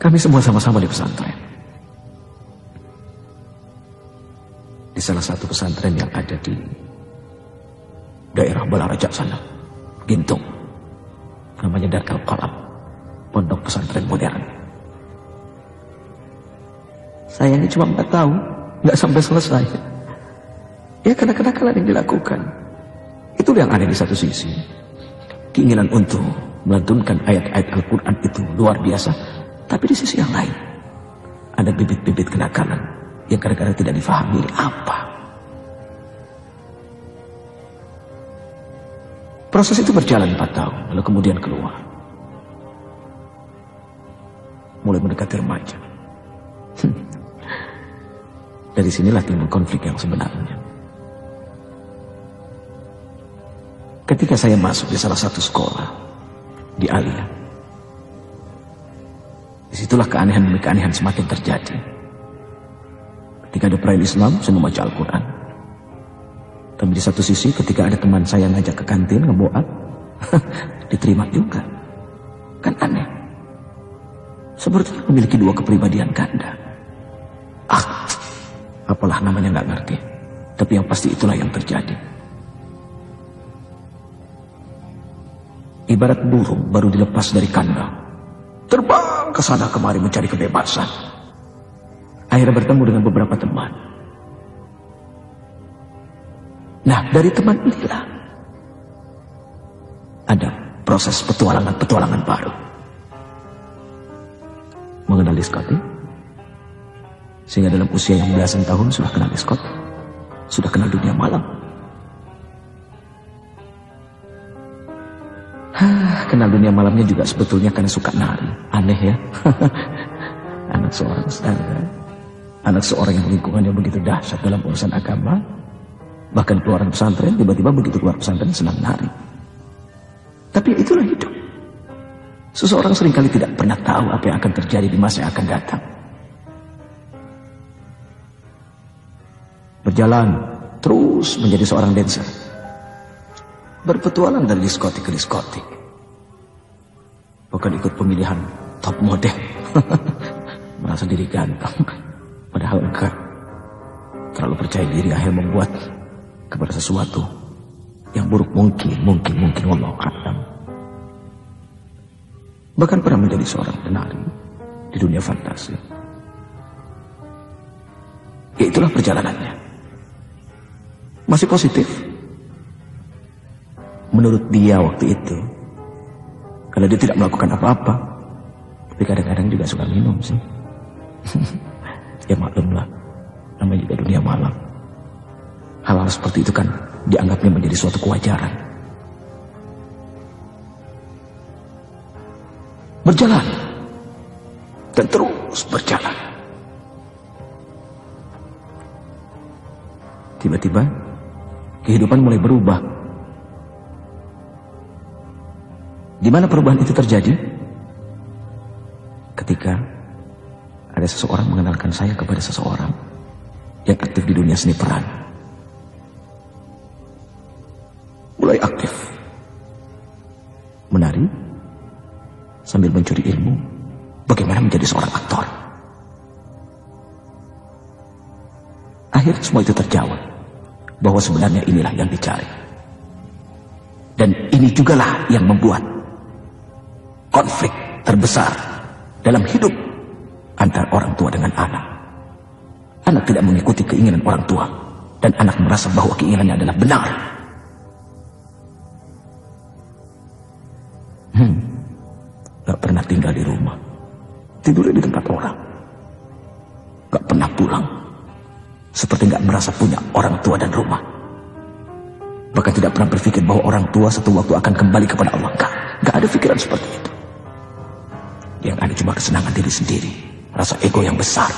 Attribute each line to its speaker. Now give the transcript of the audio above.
Speaker 1: Kami semua sama-sama di pesantren. Di salah satu pesantren yang ada di daerah Balaraja sana, Gintung. Namanya Darkal Qalam, pondok pesantren modern. Sayangnya cuma 4 tahun, nggak sampai selesai. Ya karena kenakalan yang dilakukan. Itu yang ada di satu sisi. Keinginan untuk melantunkan ayat-ayat Al-Quran itu luar biasa. Tapi di sisi yang lain, ada bibit-bibit kenakalan yang kadang-kadang tidak difahami apa. Proses itu berjalan 4 tahun, lalu kemudian keluar. Mulai mendekati remaja. Dari sinilah timbul konflik yang sebenarnya. Ketika saya masuk di salah satu sekolah di Alia, disitulah keanehan demi keanehan semakin terjadi. Ketika ada perayaan Islam, saya membaca Al-Quran. Tapi di satu sisi ketika ada teman saya ngajak ke kantin ngeboat, diterima juga. Kan aneh. Sepertinya memiliki 2 kepribadian ganda. Apalah namanya nggak ngerti. Tapi yang pasti itulah yang terjadi. Ibarat burung baru dilepas dari kandang, terbang ke sana kemari mencari kebebasan. Akhirnya bertemu dengan beberapa teman. Nah, dari teman inilah ada proses petualangan baru. Mengenal diskotik, sehingga dalam usia yang belasan tahun sudah kenal diskotik, sudah kenal dunia malam. Kenal dunia malamnya juga sebetulnya karena suka nari. Aneh ya. Anak seorang saudara, anak seorang yang lingkungannya begitu dahsyat dalam urusan agama, bahkan keluaran pesantren, tiba-tiba begitu keluar pesantren senang nari. Tapi itulah hidup. Seseorang seringkali tidak pernah tahu apa yang akan terjadi di masa yang akan datang. Berjalan terus menjadi seorang dancer, berpetualang dari diskotik ke diskotik, bahkan ikut pemilihan top model. Merasa diri ganteng, padahal enggak. Terlalu percaya diri akhirnya membuat kepada sesuatu yang buruk mungkin wallahu a'lam. Bahkan pernah menjadi seorang penari di dunia fantasi. Ya itulah perjalanannya. Masih positif menurut dia waktu itu, kalau dia tidak melakukan apa-apa. Tapi kadang-kadang juga suka minum sih. Ya maklumlah, namanya juga dunia malam. Hal-hal seperti itu kan dianggapnya menjadi suatu kewajaran. Berjalan dan terus berjalan. Tiba-tiba kehidupan mulai berubah. Di mana perubahan itu terjadi? Ketika ada seseorang mengenalkan saya kepada seseorang yang aktif di dunia seni peran. Mulai aktif menari sambil mencuri ilmu bagaimana menjadi seorang aktor. Akhirnya semua itu terjawab bahwa sebenarnya inilah yang dicari. Dan ini jugalah yang membuat konflik terbesar dalam hidup antara orang tua dengan anak. Anak tidak mengikuti keinginan orang tua, dan anak merasa bahwa keinginannya adalah benar. Gak pernah tinggal di rumah, tidurnya di tempat orang. Gak pernah pulang, seperti gak merasa punya orang tua dan rumah. Bahkan tidak pernah berpikir bahwa orang tua satu waktu akan kembali kepada Allah. Gak ada pikiran seperti itu. Yang ada cuma kesenangan diri sendiri, rasa ego yang besar.